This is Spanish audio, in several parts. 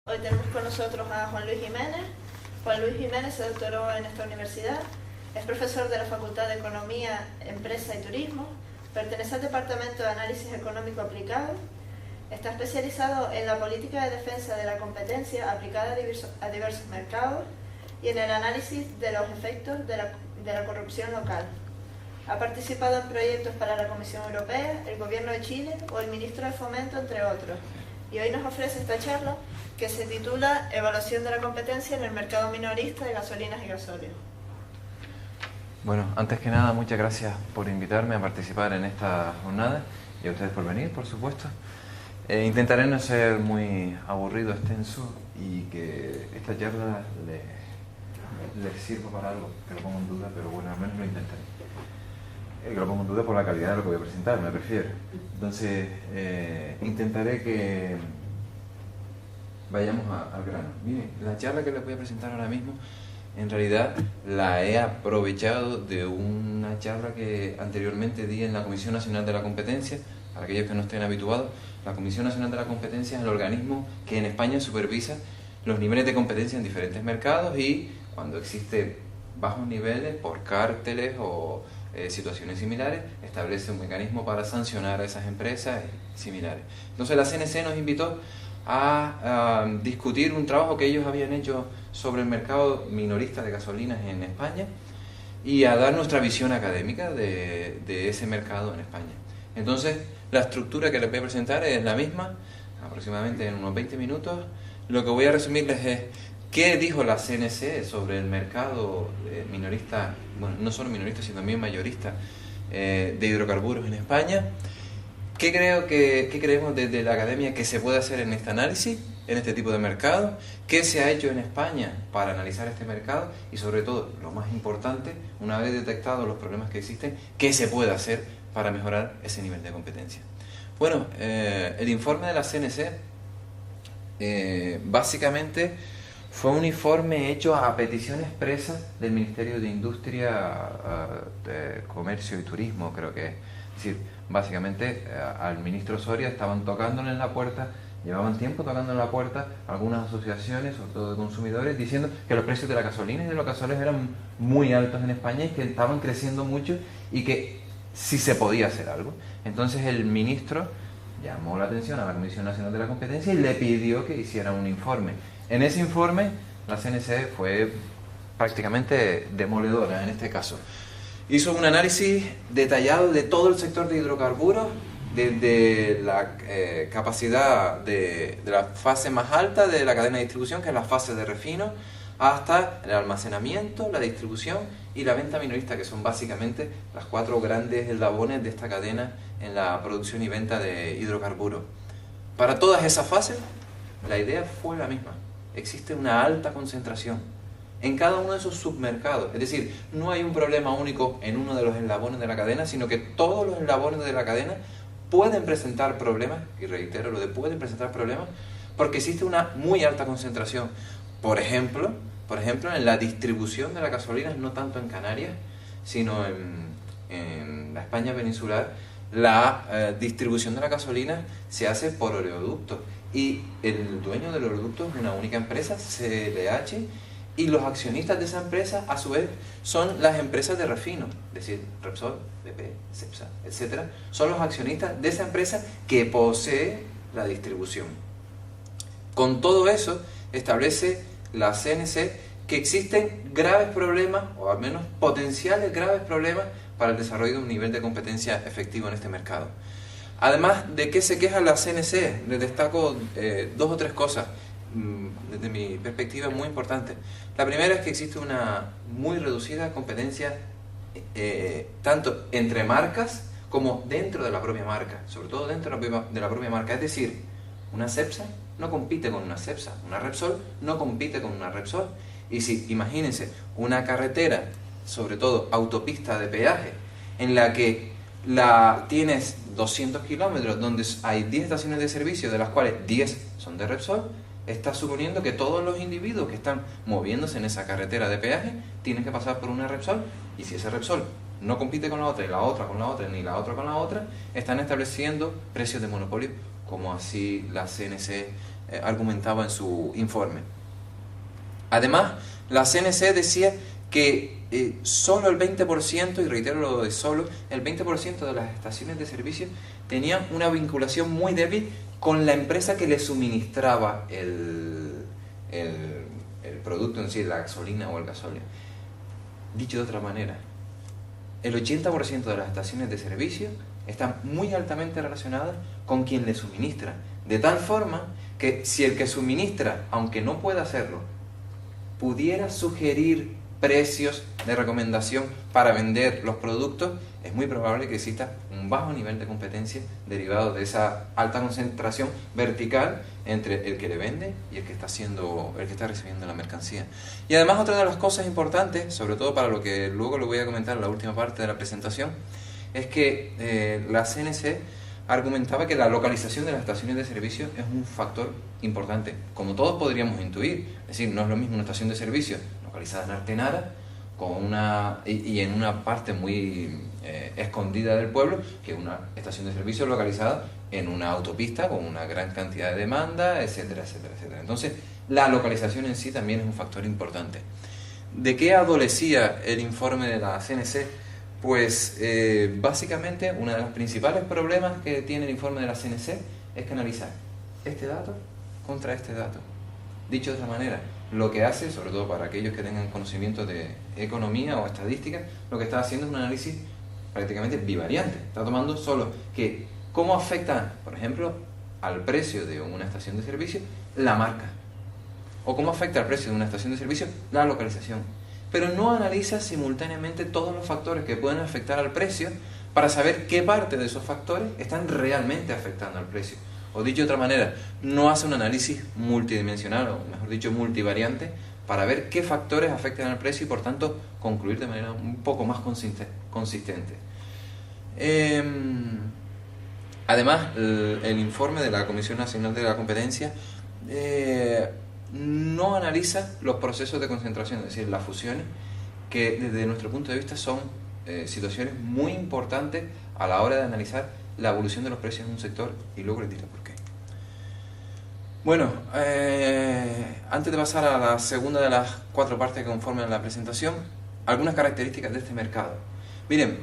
Hoy tenemos con nosotros a Juan Luis Jiménez. Juan Luis Jiménez se doctoró en esta universidad, es profesor de la Facultad de Economía, Empresa y Turismo, pertenece al Departamento de Análisis Económico Aplicado, está especializado en la política de defensa de la competencia aplicada a diversos mercados y en el análisis de los efectos de la corrupción local. Ha participado en proyectos para la Comisión Europea, el Gobierno de Chile o el Ministro de Fomento, entre otros. Y hoy nos ofrece esta charla que se titula Evaluación de la competencia en el mercado minorista de gasolinas y gasóleos. Bueno, antes que nada, muchas gracias por invitarme a participar en esta jornada y a ustedes por venir, por supuesto. Intentaré no ser muy aburrido, extenso y que esta charla les sirva para algo, que lo pongo en duda, pero bueno, al menos lo intentaré. Que lo pongo en duda por la calidad de lo que voy a presentar, me prefiero. Entonces, intentaré que vayamos al grano. Miren, la charla que les voy a presentar ahora mismo, en realidad la he aprovechado de una charla que anteriormente di en la Comisión Nacional de la Competencia. Para aquellos que no estén habituados, la Comisión Nacional de la Competencia es el organismo que en España supervisa los niveles de competencia en diferentes mercados y cuando existe bajos niveles por cárteles o situaciones similares, establece un mecanismo para sancionar a esas empresas y similares. Entonces la CNC nos invitó a discutir un trabajo que ellos habían hecho sobre el mercado minorista de gasolinas en España y a dar nuestra visión académica de ese mercado en España. Entonces la estructura que les voy a presentar es la misma, aproximadamente en unos 20 minutos. Lo que voy a resumirles es qué dijo la CNC sobre el mercado minorista, bueno, no solo minorista, sino también mayorista de hidrocarburos en España. ¿Qué creemos desde la academia que se puede hacer en este análisis, en este tipo de mercado? ¿Qué se ha hecho en España para analizar este mercado? Y sobre todo, lo más importante, una vez detectados los problemas que existen, ¿qué se puede hacer para mejorar ese nivel de competencia? Bueno, el informe de la CNC básicamente fue un informe hecho a petición expresa del Ministerio de Industria, de Comercio y Turismo, creo que es. Es decir, básicamente al ministro Soria estaban tocándole en la puerta, llevaban tiempo tocando en la puerta algunas asociaciones, sobre todo de consumidores, diciendo que los precios de la gasolina y de los gasóleos eran muy altos en España y que estaban creciendo mucho y que sí se podía hacer algo. Entonces el ministro llamó la atención a la Comisión Nacional de la Competencia y le pidió que hiciera un informe. En ese informe la CNC fue prácticamente demoledora en este caso. Hizo un análisis detallado de todo el sector de hidrocarburos, desde la capacidad de la fase más alta de la cadena de distribución, que es la fase de refino, hasta el almacenamiento, la distribución y la venta minorista, que son básicamente las cuatro grandes eslabones de esta cadena en la producción y venta de hidrocarburos. Para todas esas fases, la idea fue la misma. Existe una alta concentración en cada uno de esos submercados. Es decir, no hay un problema único en uno de los eslabones de la cadena, sino que todos los eslabones de la cadena pueden presentar problemas, y reitero lo de pueden presentar problemas, porque existe una muy alta concentración. Por ejemplo, en la distribución de las gasolinas, no tanto en Canarias, sino en la España peninsular, la distribución de la gasolina se hace por oleoductos. Y el dueño del oleoducto es una única empresa, CLH, y los accionistas de esa empresa, a su vez, son las empresas de refino, es decir, Repsol, BP, Cepsa, etc. Son los accionistas de esa empresa que posee la distribución. Con todo eso, establece la CNC que existen graves problemas, o al menos potenciales graves problemas, para el desarrollo de un nivel de competencia efectivo en este mercado. Además, ¿de qué se queja la CNC? Les destaco dos o tres cosas, desde mi perspectiva, muy importantes. La primera es que existe una muy reducida competencia tanto entre marcas como dentro de la propia marca, sobre todo dentro de la propia marca. Es decir, una Cepsa no compite con una Cepsa, una Repsol no compite con una Repsol. Y si, imagínense, una carretera, sobre todo autopista de peaje, en la que tienes 200 kilómetros donde hay 10 estaciones de servicio, de las cuales 10 son de Repsol, está suponiendo que todos los individuos que están moviéndose en esa carretera de peaje tienen que pasar por una Repsol, y si esa Repsol no compite con la otra, y la otra con la otra, ni la otra con la otra, están estableciendo precios de monopolio, como así la CNC argumentaba en su informe. Además, la CNC decía que solo el 20%, y reitero lo de solo, el 20% de las estaciones de servicio tenían una vinculación muy débil con la empresa que le suministraba el producto en sí, la gasolina o el gasóleo. Dicho de otra manera, el 80% de las estaciones de servicio están muy altamente relacionadas con quien le suministra, de tal forma que si el que suministra, aunque no pueda hacerlo, pudiera sugerir precios de recomendación para vender los productos, es muy probable que exista un bajo nivel de competencia derivado de esa alta concentración vertical entre el que le vende y el que está recibiendo la mercancía. Y además, otra de las cosas importantes, sobre todo para lo que luego le voy a comentar en la última parte de la presentación, es que la CNC argumentaba que la localización de las estaciones de servicio es un factor importante, como todos podríamos intuir. Es decir, no es lo mismo una estación de servicio localizada en Artenara y en una parte muy escondida del pueblo, que una estación de servicio localizada en una autopista con una gran cantidad de demanda, etcétera, etcétera, etcétera. Entonces, la localización en sí también es un factor importante. ¿De qué adolecía el informe de la CNC? Pues básicamente uno de los principales problemas que tiene el informe de la CNC es que analiza este dato contra este dato. Dicho de otra manera, lo que hace, sobre todo para aquellos que tengan conocimiento de economía o estadística, lo que está haciendo es un análisis prácticamente bivariante. Está tomando solo que cómo afecta, por ejemplo, al precio de una estación de servicio la marca, o cómo afecta al precio de una estación de servicio la localización. Pero no analiza simultáneamente todos los factores que pueden afectar al precio para saber qué parte de esos factores están realmente afectando al precio. O dicho de otra manera, no hace un análisis multidimensional, o mejor dicho, multivariante, para ver qué factores afectan al precio y por tanto concluir de manera un poco más consistente. Además, el informe de la Comisión Nacional de la Competencia no analiza los procesos de concentración, es decir, las fusiones, que desde nuestro punto de vista son situaciones muy importantes a la hora de analizar la evolución de los precios en un sector, y luego les diré por qué. Bueno, antes de pasar a la segunda de las 4 partes que conforman la presentación, algunas características de este mercado. Miren,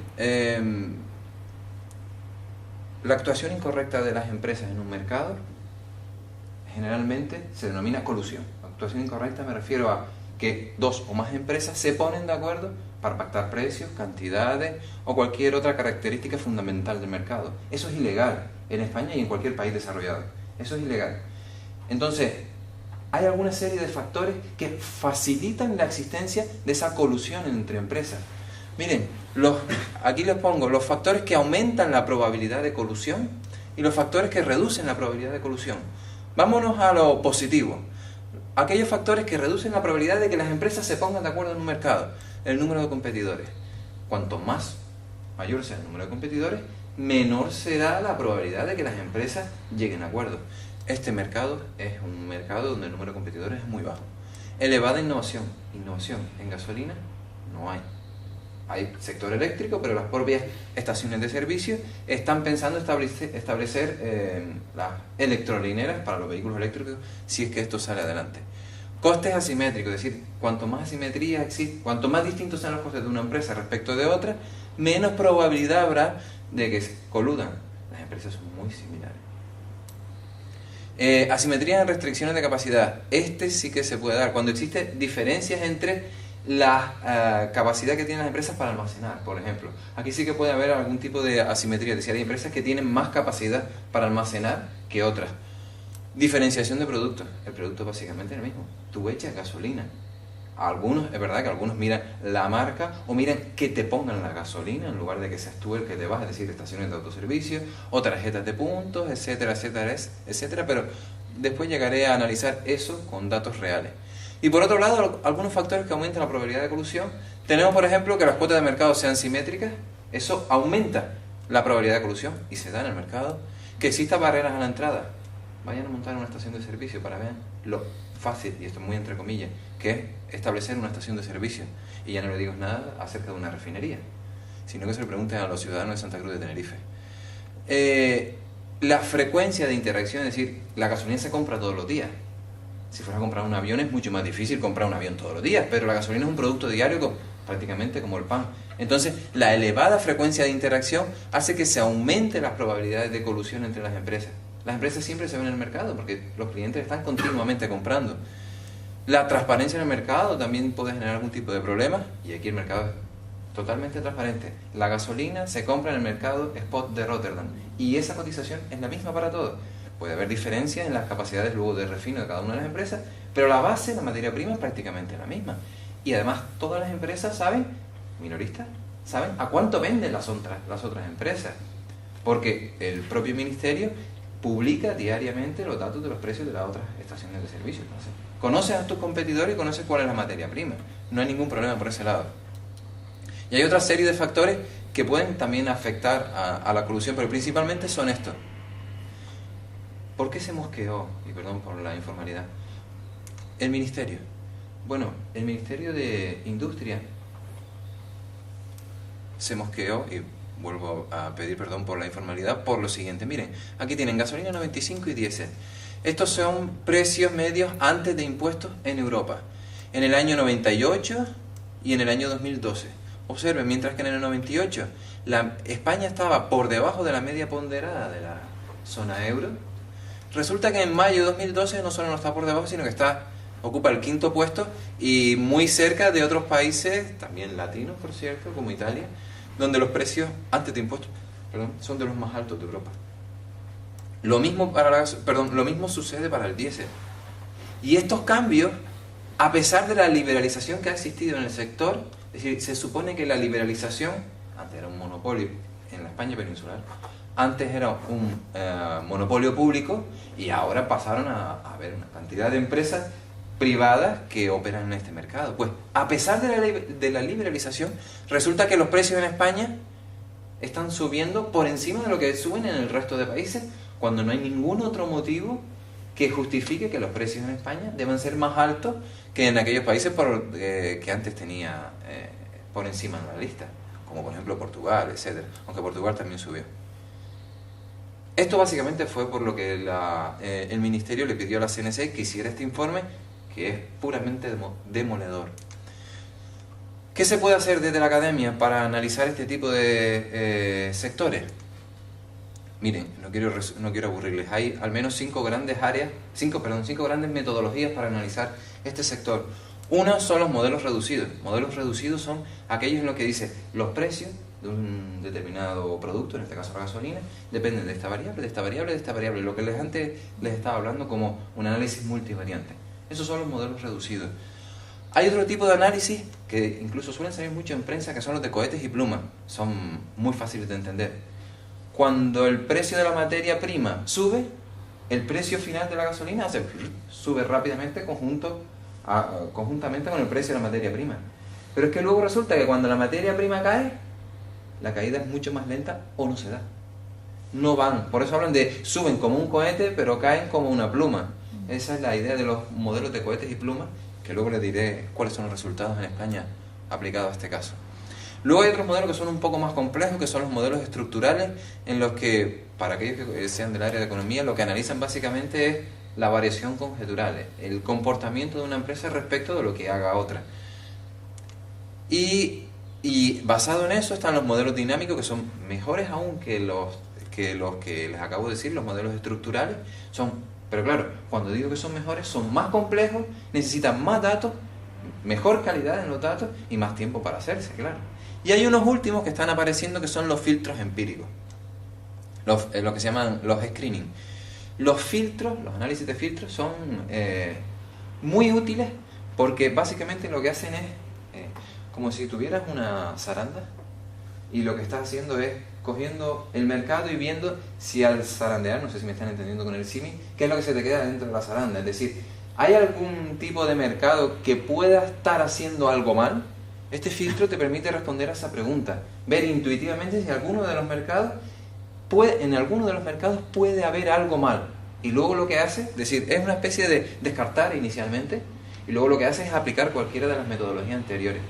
la actuación incorrecta de las empresas en un mercado generalmente se denomina colusión. Actuación incorrecta me refiero a que 2 o más empresas se ponen de acuerdo para pactar precios, cantidades o cualquier otra característica fundamental del mercado. Eso es ilegal en España y en cualquier país desarrollado. Eso es ilegal. Entonces, hay alguna serie de factores que facilitan la existencia de esa colusión entre empresas. Miren, aquí les pongo los factores que aumentan la probabilidad de colusión y los factores que reducen la probabilidad de colusión. Vámonos a lo positivo. Aquellos factores que reducen la probabilidad de que las empresas se pongan de acuerdo en un mercado. El número de competidores. Cuanto más mayor sea el número de competidores, menor será la probabilidad de que las empresas lleguen a acuerdo. Este mercado es un mercado donde el número de competidores es muy bajo. Elevada innovación. Innovación en gasolina no hay. Hay sector eléctrico, pero las propias estaciones de servicio están pensando establecer las electrolineras para los vehículos eléctricos si es que esto sale adelante. Costes asimétricos, es decir, cuanto más asimetría existe, cuanto más distintos sean los costes de una empresa respecto de otra, menos probabilidad habrá de que se coludan. Las empresas son muy similares. Asimetría en restricciones de capacidad. Este sí que se puede dar cuando existen diferencias entre la capacidad que tienen las empresas para almacenar, por ejemplo. Aquí sí que puede haber algún tipo de asimetría, es decir, hay empresas que tienen más capacidad para almacenar que otras. Diferenciación de productos. El producto básicamente es el mismo. Tú echas gasolina. Es verdad que algunos miran la marca o miran que te pongan la gasolina en lugar de que seas tú el que te vas, es decir, estaciones de autoservicio o tarjetas de puntos, etcétera, etcétera, etcétera, pero después llegaré a analizar eso con datos reales. Y por otro lado, algunos factores que aumentan la probabilidad de colusión. Tenemos, por ejemplo, que las cuotas de mercado sean simétricas. Eso aumenta la probabilidad de colusión y se da en el mercado. Que existan barreras a la entrada. Vayan a montar una estación de servicio para ver lo fácil, y esto muy entre comillas, que es establecer una estación de servicio. Y ya no le digo nada acerca de una refinería, sino que se lo pregunten a los ciudadanos de Santa Cruz de Tenerife. la frecuencia de interacción, es decir, la gasolina se compra todos los días. Si fuera a comprar un avión es mucho más difícil comprar un avión todos los días, pero la gasolina es un producto diario prácticamente como el pan. Entonces, la elevada frecuencia de interacción hace que se aumente las probabilidades de colusión entre las empresas. Las empresas siempre se ven en el mercado porque los clientes están continuamente comprando. La transparencia en el mercado también puede generar algún tipo de problema, y aquí el mercado es totalmente transparente. La gasolina se compra en el mercado spot de Rotterdam y esa cotización es la misma para todos. Puede haber diferencias en las capacidades luego de refino de cada una de las empresas, pero la base, la materia prima, es prácticamente la misma. Y además todas las empresas saben, minoristas, saben a cuánto venden las otras empresas, porque el propio ministerio publica diariamente los datos de los precios de las otras estaciones de servicio. Entonces, conoces a tus competidores y conoces cuál es la materia prima. No hay ningún problema por ese lado. Y hay otra serie de factores que pueden también afectar a la colusión, pero principalmente son estos. ¿Por qué se mosqueó? Y perdón por la informalidad. El ministerio. Bueno, el Ministerio de Industria se mosqueó, y vuelvo a pedir perdón por la informalidad, por lo siguiente. Miren, aquí tienen gasolina 95 y diésel. Estos son precios medios antes de impuestos en Europa. En el año 98 y en el año 2012. Observen, mientras que en el 98 España estaba por debajo de la media ponderada de la zona euro, resulta que en mayo de 2012 no solo no está por debajo, sino que ocupa el 5º puesto y muy cerca de otros países, también latinos por cierto, como Italia, donde los precios antes de impuestos son de los más altos de Europa. Lo mismo sucede para el diésel. Y estos cambios, a pesar de la liberalización que ha existido en el sector, es decir, se supone que la liberalización, antes era un monopolio en la España peninsular, antes era un monopolio público y ahora pasaron a haber una cantidad de empresas privadas que operan en este mercado. Pues a pesar de la liberalización, resulta que los precios en España están subiendo por encima de lo que suben en el resto de países, cuando no hay ningún otro motivo que justifique que los precios en España deban ser más altos que en aquellos países que antes tenía por encima de la lista, como por ejemplo Portugal, etcétera, aunque Portugal también subió. Esto básicamente fue por lo que el Ministerio le pidió a la CNC que hiciera este informe, que es puramente demoledor. ¿Qué se puede hacer desde la academia para analizar este tipo de sectores? Miren, no quiero aburrirles. Hay al menos 5 grandes metodologías para analizar este sector. Una son los modelos reducidos. Modelos reducidos son aquellos en los que dice los precios de un determinado producto, en este caso la gasolina, dependen de esta variable, de esta variable, de esta variable, lo que antes les estaba hablando como un análisis multivariante. Esos son los modelos reducidos. Hay otro tipo de análisis que incluso suelen salir mucho en prensa, que son los de cohetes y plumas. Son muy fáciles de entender. Cuando el precio de la materia prima sube, el precio final de la gasolina sube rápidamente conjuntamente con el precio de la materia prima. Pero es que luego resulta que cuando la materia prima cae, la caída es mucho más lenta o no se da. No van. Por eso hablan de suben como un cohete, pero caen como una pluma. Esa es la idea de los modelos de cohetes y plumas, que luego les diré cuáles son los resultados en España aplicados a este caso. Luego hay otros modelos que son un poco más complejos, que son los modelos estructurales, en los que, para aquellos que sean del área de economía, lo que analizan básicamente es la variación conjetural, el comportamiento de una empresa respecto de lo que haga otra. Y basado en eso están los modelos dinámicos, que son mejores aún que los que les acabo de decir, los modelos estructurales. Pero claro, cuando digo que son mejores, son más complejos, necesitan más datos, mejor calidad en los datos y más tiempo para hacerse, claro. Y hay unos últimos que están apareciendo, que son los filtros empíricos, lo que se llaman los screening. Los filtros, los análisis de filtros son muy útiles, porque básicamente lo que hacen es como si tuvieras una zaranda y lo que estás haciendo es cogiendo el mercado y viendo si al zarandear, no sé si me están entendiendo con el símil, qué es lo que se te queda dentro de la zaranda. Es decir, ¿hay algún tipo de mercado que pueda estar haciendo algo mal? Este filtro te permite responder a esa pregunta, ver intuitivamente si en alguno de los mercados puede haber algo mal. Y luego lo que hace, es decir, es una especie de descartar inicialmente, y luego lo que hace es aplicar cualquiera de las metodologías anteriores.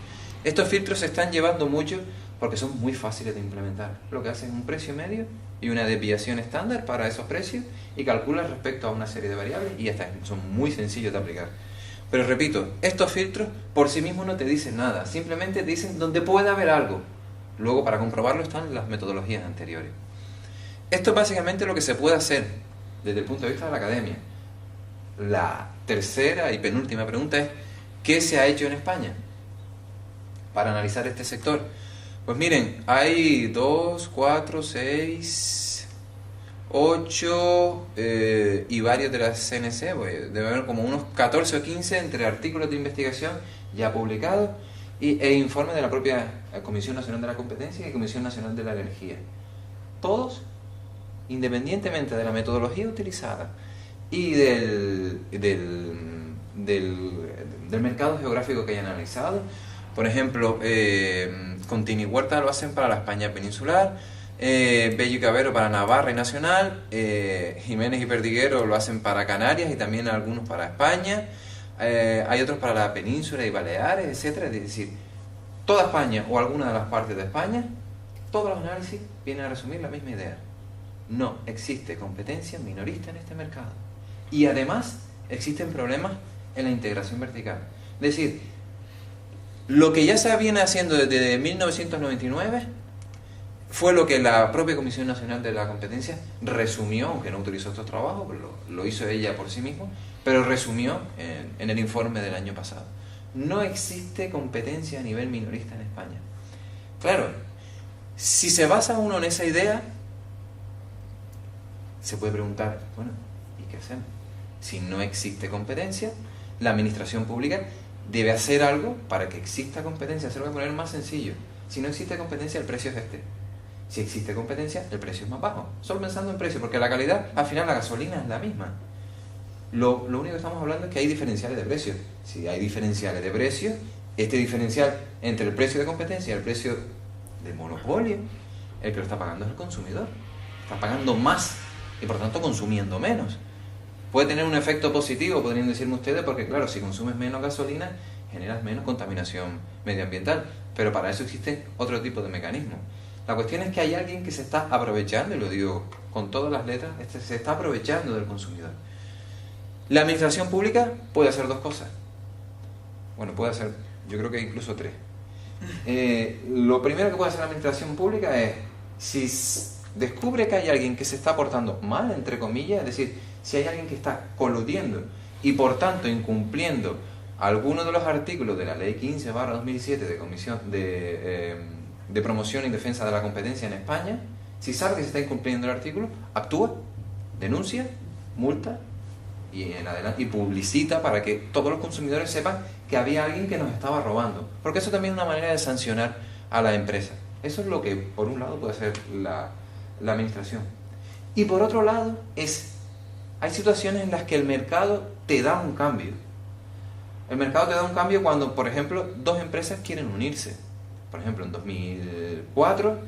Estos filtros se están llevando mucho porque son muy fáciles de implementar. Lo que hacen es un precio medio y una desviación estándar para esos precios y calculas respecto a una serie de variables y ya está, son muy sencillos de aplicar. Pero repito, estos filtros por sí mismos no te dicen nada, simplemente te dicen donde puede haber algo. Luego para comprobarlo están las metodologías anteriores. Esto es básicamente lo que se puede hacer desde el punto de vista de la academia. La tercera y penúltima pregunta es, ¿qué se ha hecho en España para analizar este sector? Pues miren, hay 2, 4, 6, 8 y varios de las CNC, pues debe haber como unos 14 o 15 entre artículos de investigación ya publicados e informes de la propia Comisión Nacional de la Competencia y Comisión Nacional de la Energía. Todos, independientemente de la metodología utilizada y del mercado geográfico que hayan analizado. Por ejemplo, Contini y Huerta lo hacen para la España peninsular, Bello y Cabero para Navarra y Nacional, Jiménez y Perdiguero lo hacen para Canarias y también algunos para España, hay otros para la península y Baleares, etcétera. Es decir, toda España o alguna de las partes de España, todos los análisis vienen a resumir la misma idea. No existe competencia minorista en este mercado. Y además existen problemas en la integración vertical. Es decir, lo que ya se viene haciendo desde 1999 fue lo que la propia Comisión Nacional de la Competencia resumió, aunque no utilizó estos trabajos, lo hizo ella por sí misma, pero resumió en el informe del año pasado. No existe competencia a nivel minorista en España. Claro, si se basa uno en esa idea, se puede preguntar, bueno, ¿y qué hacemos? Si no existe competencia, la administración pública debe hacer algo para que exista competencia. Se lo voy a poner más sencillo. Si no existe competencia, el precio es este. Si existe competencia, el precio es más bajo. Solo pensando en precio, porque la calidad, al final la gasolina es la misma. Lo único que estamos hablando es que hay diferenciales de precios. Si hay diferenciales de precios, este diferencial entre el precio de competencia y el precio de monopolio, el que lo está pagando es el consumidor. Está pagando más y por tanto consumiendo menos. Puede tener un efecto positivo, podrían decirme ustedes, porque claro, si consumes menos gasolina, generas menos contaminación medioambiental, pero para eso existen otro tipo de mecanismos. La cuestión es que hay alguien que se está aprovechando, y lo digo con todas las letras, se está aprovechando del consumidor. La administración pública puede hacer dos cosas. Bueno, puede hacer, yo creo que incluso tres. Lo primero que puede hacer la administración pública es, si descubre que hay alguien que se está portando mal, entre comillas, es decir, si hay alguien que está coludiendo y por tanto incumpliendo algunos de los artículos de la Ley 15/2007 de Comisión de Promoción y Defensa de la Competencia en España, si sabe que se está incumpliendo el artículo, actúa, denuncia, multa y en adelante y publicita para que todos los consumidores sepan que había alguien que nos estaba robando, porque eso también es una manera de sancionar a la empresa. Eso es lo que por un lado puede hacer la administración. Y por otro lado hay situaciones en las que el mercado te da un cambio. El mercado te da un cambio cuando, por ejemplo, dos empresas quieren unirse. Por ejemplo, en 2004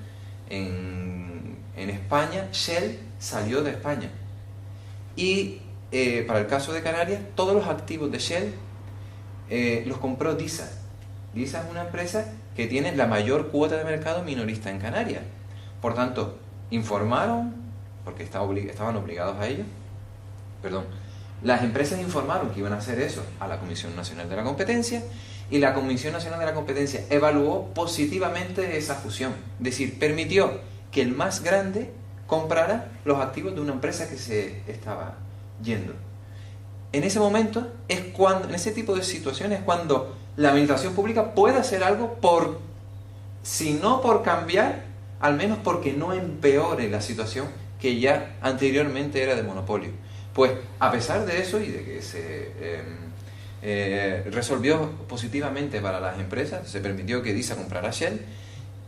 en España Shell salió de España y para el caso de Canarias todos los activos de Shell los compró DISA. DISA es una empresa que tiene la mayor cuota de mercado minorista en Canarias. Por tanto, informaron, porque estaban obligados a ello, las empresas informaron que iban a hacer eso a la Comisión Nacional de la Competencia y la Comisión Nacional de la Competencia evaluó positivamente esa fusión. Es decir, permitió que el más grande comprara los activos de una empresa que se estaba yendo. En ese momento en ese tipo de situaciones es cuando la administración pública puede hacer algo si no por cambiar, al menos porque no empeore la situación que ya anteriormente era de monopolio. Pues a pesar de eso y de que se resolvió positivamente para las empresas, se permitió que DISA comprara Shell,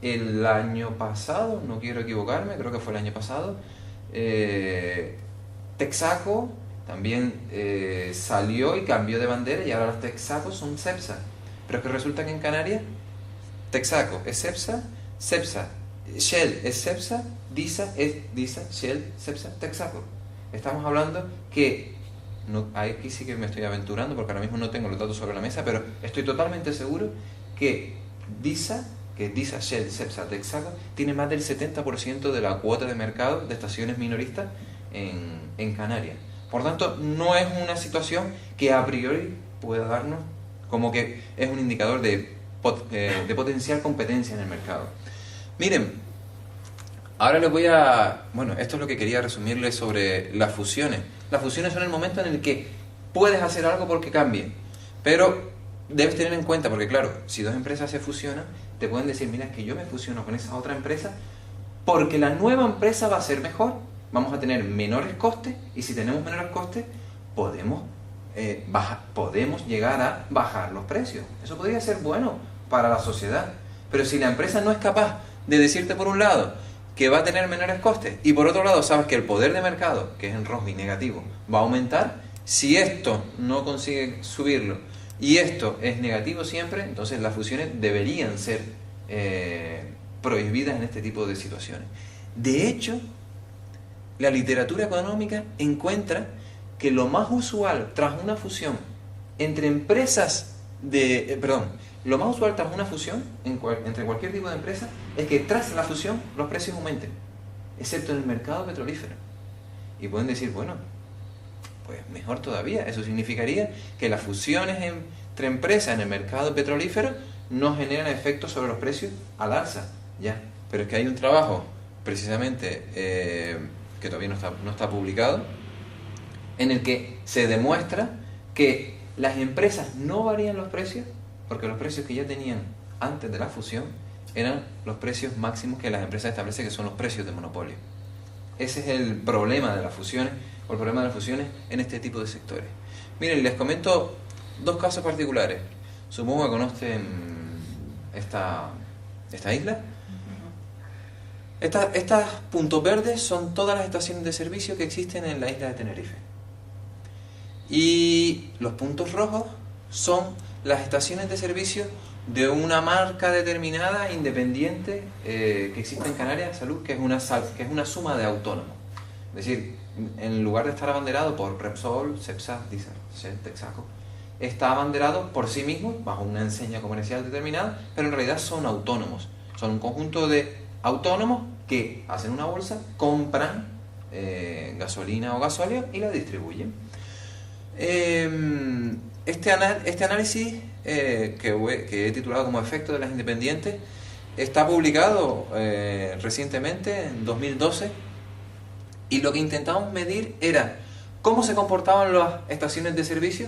el año pasado, no quiero equivocarme, creo que fue el año pasado, Texaco también salió y cambió de bandera y ahora los Texaco son Cepsa. Pero es que resulta que en Canarias Texaco es Cepsa, Shell es Cepsa, DISA es DISA, Shell, Cepsa, Texaco. Estamos hablando que, aquí sí que me estoy aventurando porque ahora mismo no tengo los datos sobre la mesa, pero estoy totalmente seguro que DISA que es DISA, Shell, Cepsa, Texaco, tiene más del 70% de la cuota de mercado de estaciones minoristas en Canarias. Por tanto, no es una situación que a priori pueda darnos como que es un indicador de potencial competencia en el mercado. Miren, ahora les voy a... Bueno, esto es lo que quería resumirles sobre las fusiones. Las fusiones son el momento en el que puedes hacer algo porque cambie, pero debes tener en cuenta, porque claro, si dos empresas se fusionan, te pueden decir, mira, es que yo me fusiono con esa otra empresa porque la nueva empresa va a ser mejor, vamos a tener menores costes, y si tenemos menores costes, podemos llegar a bajar los precios. Eso podría ser bueno para la sociedad, pero si la empresa no es capaz de decirte por un lado que va a tener menores costes y por otro lado sabes que el poder de mercado, que es en rojo y negativo, va a aumentar, si esto no consigue subirlo y esto es negativo siempre, entonces las fusiones deberían ser prohibidas en este tipo de situaciones. De hecho, la literatura económica encuentra que lo más usual tras una fusión entre empresas lo más usual tras una fusión entre cualquier tipo de empresa es que tras la fusión los precios aumenten, excepto en el mercado petrolífero. Y pueden decir, bueno, pues mejor todavía, eso significaría que las fusiones entre empresas en el mercado petrolífero no generan efectos sobre los precios al alza, ya. Pero es que hay un trabajo, precisamente, que todavía no está publicado, en el que se demuestra que las empresas no varían los precios, porque los precios que ya tenían antes de la fusión eran los precios máximos que las empresas establecen, que son los precios de monopolio. Ese es el problema de las fusiones, o el problema de las fusiones en este tipo de sectores. Miren, les comento dos casos particulares. Supongo que conocen esta isla. Estas puntos verdes son todas las estaciones de servicio que existen en la isla de Tenerife. Y los puntos rojos son las estaciones de servicio de una marca determinada, independiente, que existe en Canarias, Salud, que es una suma de autónomos. Es decir, en lugar de estar abanderado por Repsol, Cepsa, DISA, Shell, Texaco, está abanderado por sí mismo, bajo una enseña comercial determinada, pero en realidad son autónomos. Son un conjunto de autónomos que hacen una bolsa, compran gasolina o gasóleo y la distribuyen. Este análisis que he titulado como Efecto de las Independientes está publicado recientemente, en 2012, y lo que intentamos medir era cómo se comportaban las estaciones de servicio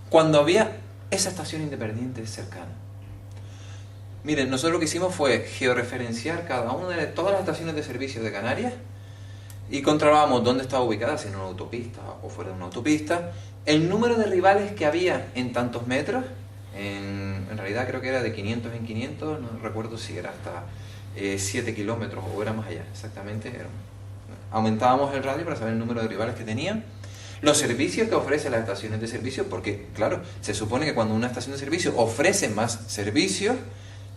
cuando había esa estación independiente cercana. Miren, nosotros lo que hicimos fue georreferenciar cada una de todas las estaciones de servicio de Canarias y controlábamos dónde estaba ubicada, si en una autopista o fuera de una autopista, el número de rivales que había en tantos metros. En realidad creo que era de 500 en 500, no recuerdo si era hasta 7 kilómetros o era más allá, exactamente. Aumentábamos el radio para saber el número de rivales que tenían, los servicios que ofrecen las estaciones de servicio, porque claro, se supone que cuando una estación de servicio ofrece más servicios,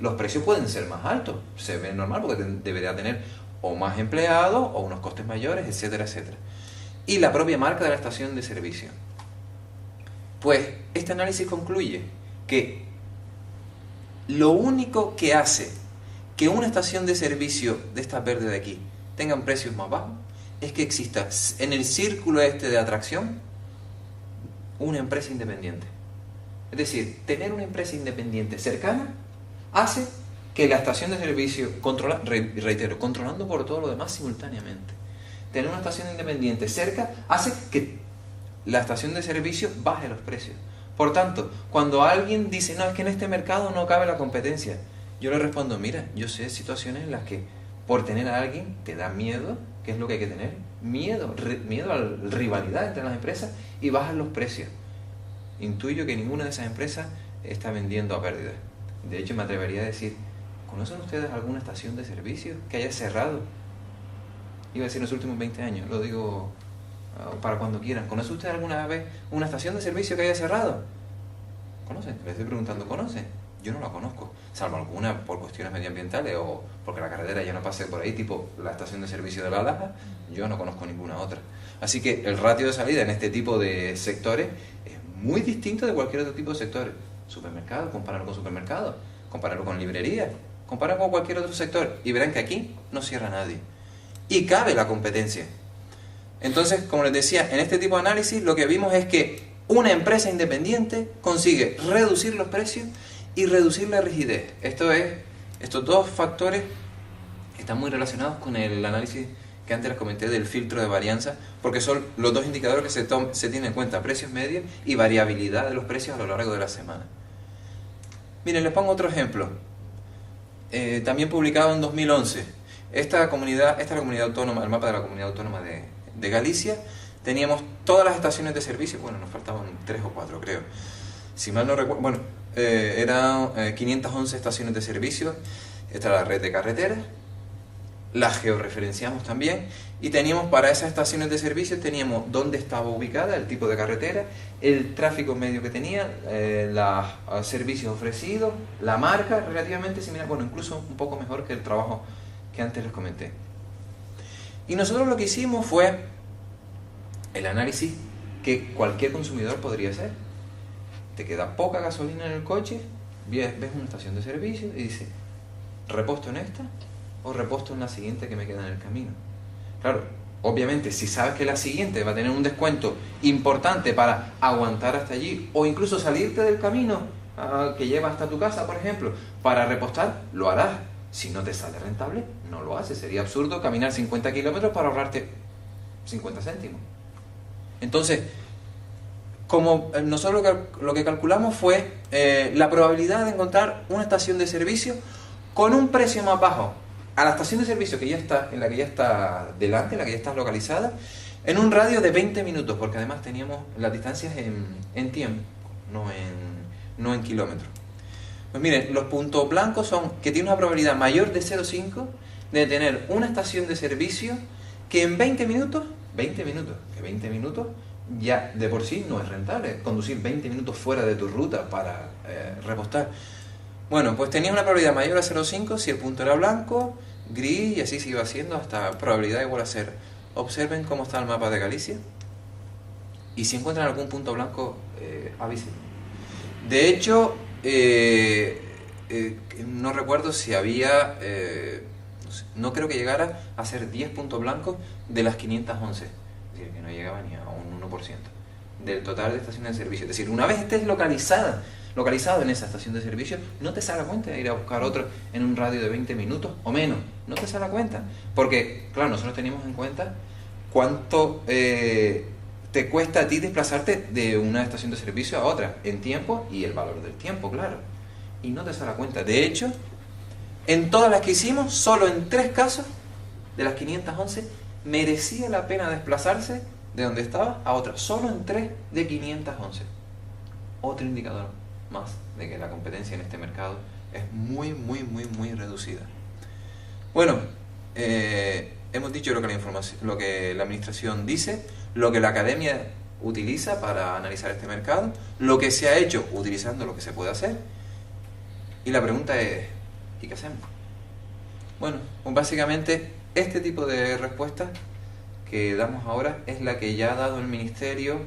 los precios pueden ser más altos, se ve normal porque debería tener o más empleados o unos costes mayores, etcétera, etcétera. Y la propia marca de la estación de servicio. Pues este análisis concluye que lo único que hace que una estación de servicio de estas verdes de aquí tengan precios más bajos es que exista en el círculo este de atracción una empresa independiente. Es decir, tener una empresa independiente cercana hace que la estación de servicio, controlando por todo lo demás simultáneamente, tener una estación independiente cerca hace que la estación de servicio baje los precios. Por tanto, cuando alguien dice, no, es que en este mercado no cabe la competencia, yo le respondo, mira, yo sé situaciones en las que por tener a alguien te da miedo, que es lo que hay que tener, miedo a la rivalidad entre las empresas, y bajan los precios. Intuyo que ninguna de esas empresas está vendiendo a pérdida. De hecho, me atrevería a decir, ¿conocen ustedes alguna estación de servicio que haya cerrado? Iba a decir en los últimos 20 años, lo digo para cuando quieran. ¿Conoce usted alguna vez una estación de servicio que haya cerrado? ¿Conocen? Les estoy preguntando, ¿conocen? Yo no la conozco, salvo alguna por cuestiones medioambientales o porque la carretera ya no pase por ahí, tipo la estación de servicio de La Laja. Yo no conozco ninguna otra. Así que el ratio de salida en este tipo de sectores es muy distinto de cualquier otro tipo de sectores. Supermercado, compáralo con supermercado, compáralo con librería, comparen con cualquier otro sector y verán que aquí no cierra nadie. Y cabe la competencia. Entonces, como les decía, en este tipo de análisis lo que vimos es que una empresa independiente consigue reducir los precios y reducir la rigidez. Estos dos factores están muy relacionados con el análisis que antes les comenté del filtro de varianza, porque son los dos indicadores que se tienen en cuenta, precios medios y variabilidad de los precios a lo largo de la semana. Miren, les pongo otro ejemplo, también publicado en 2011. Esta es la comunidad autónoma, el mapa de la comunidad autónoma de Galicia. Teníamos todas las estaciones de servicio, bueno, nos faltaban 3 o 4 creo, si mal no recuerdo, bueno, eran 511 estaciones de servicio. Esta era la red de carreteras, las georreferenciamos también, y teníamos para esas estaciones de servicio, teníamos dónde estaba ubicada, el tipo de carretera, el tráfico medio que tenía, los servicios ofrecidos, la marca relativamente similar, bueno, incluso un poco mejor que el trabajo que antes les comenté. Y nosotros lo que hicimos fue el análisis que cualquier consumidor podría hacer. Te queda poca gasolina en el coche, ves una estación de servicio y dices, ¿reposto en esta o reposto en la siguiente que me queda en el camino? Claro, obviamente si sabes que la siguiente va a tener un descuento importante para aguantar hasta allí o incluso salirte del camino que lleva hasta tu casa, por ejemplo, para repostar, lo harás. Si no te sale rentable, no lo haces. Sería absurdo caminar 50 kilómetros para ahorrarte 50 céntimos. Entonces, como nosotros lo que calculamos fue la probabilidad de encontrar una estación de servicio con un precio más bajo a la estación de servicio que ya está, en la que ya está delante, en la que ya está localizada, en un radio de 20 minutos, porque además teníamos las distancias en tiempo, no en kilómetros. Pues miren, los puntos blancos son que tiene una probabilidad mayor de 0,5 de tener una estación de servicio que en 20 minutos ya de por sí no es rentable conducir 20 minutos fuera de tu ruta para repostar. Bueno, pues tenía una probabilidad mayor a 0,5 si el punto era blanco, gris, y así se iba haciendo hasta probabilidad igual a 0. Observen cómo está el mapa de Galicia y si encuentran algún punto blanco, avisen. De hecho, no recuerdo si había, no creo que llegara a ser 10 puntos blancos de las 511, es decir, que no llegaba ni a un 1% del total de estaciones de servicio. Es decir, una vez estés localizado en esa estación de servicio, no te sale cuenta de ir a buscar otro en un radio de 20 minutos o menos, no te sale cuenta, porque claro, nosotros teníamos en cuenta cuánto te cuesta a ti desplazarte de una estación de servicio a otra, en tiempo y el valor del tiempo, claro, y no te sale cuenta. De hecho, en todas las que hicimos, solo en 3 casos de las 511 merecía la pena desplazarse de donde estaba a otra, solo en 3 de 511. Otro indicador más de que la competencia en este mercado es muy reducida. Bueno, hemos dicho lo que la administración dice, lo que la academia utiliza para analizar este mercado, lo que se ha hecho utilizando lo que se puede hacer, y la pregunta es, ¿y qué hacemos? Bueno, pues básicamente este tipo de respuesta que damos ahora es la que ya ha dado el Ministerio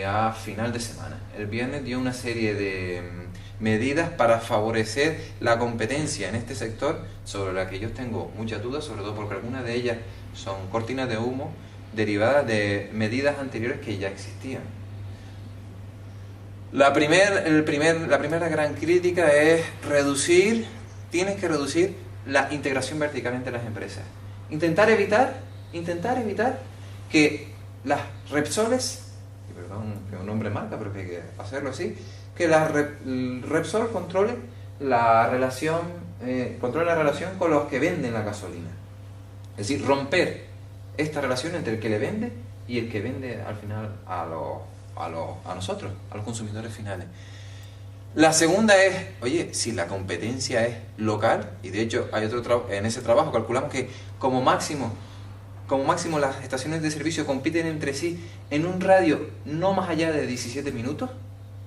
a final de semana. El viernes dio una serie de medidas para favorecer la competencia en este sector, sobre la que yo tengo muchas dudas, sobre todo porque algunas de ellas son cortinas de humo derivadas de medidas anteriores que ya existían. La primera gran crítica es tienes que reducir la integración vertical entre las empresas. Intentar evitar que las Repsoles, y perdón que un nombre marca, pero que hay que hacerlo así, que la Repsol controle la relación con los que venden la gasolina. Es decir, romper esta relación entre el que le vende y el que vende al final a nosotros, a los consumidores finales. La segunda es, oye, si la competencia es local, y de hecho hay en ese trabajo calculamos que como máximo las estaciones de servicio compiten entre sí en un radio no más allá de 17 minutos,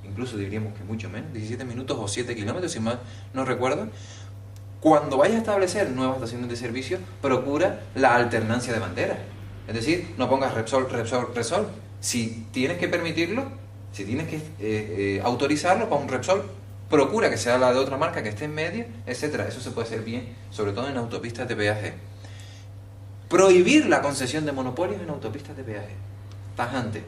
incluso diríamos que mucho menos, 17 minutos o 7 kilómetros, si mal no recuerdo. Cuando vayas a establecer nuevas estaciones de servicio, procura la alternancia de banderas. Es decir, no pongas Repsol. Si tienes que permitirlo, si tienes que autorizarlo para un Repsol, procura que sea la de otra marca que esté en medio, etcétera. Eso se puede hacer bien, sobre todo en autopistas de peaje. Prohibir la concesión de monopolios en autopistas de peaje, tajante.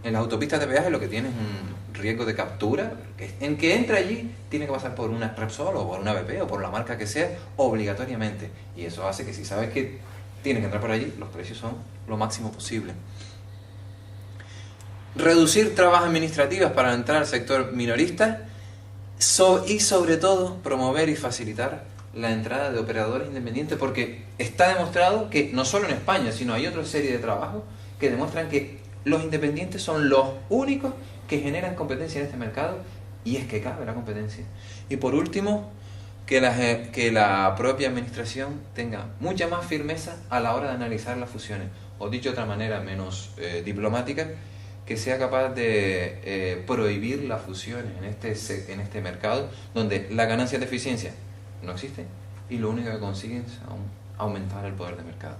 En las autopistas de peaje lo que tiene es un riesgo de captura, en que entra allí tiene que pasar por una Repsol o por una BP o por la marca que sea, obligatoriamente. Y eso hace que si sabes que tienes que entrar por allí, los precios son lo máximo posible. Reducir trabas administrativas para entrar al sector minorista y sobre todo promover y facilitar la entrada de operadores independientes, porque está demostrado que no solo en España, sino hay otra serie de trabajos que demuestran que los independientes son los únicos que generan competencia en este mercado, y es que cabe la competencia. Y por último, que la propia administración tenga mucha más firmeza a la hora de analizar las fusiones, o dicho de otra manera menos diplomática, que sea capaz de prohibir las fusiones en este mercado, donde la ganancia de eficiencia no existe y lo único que consiguen es aumentar el poder de mercado.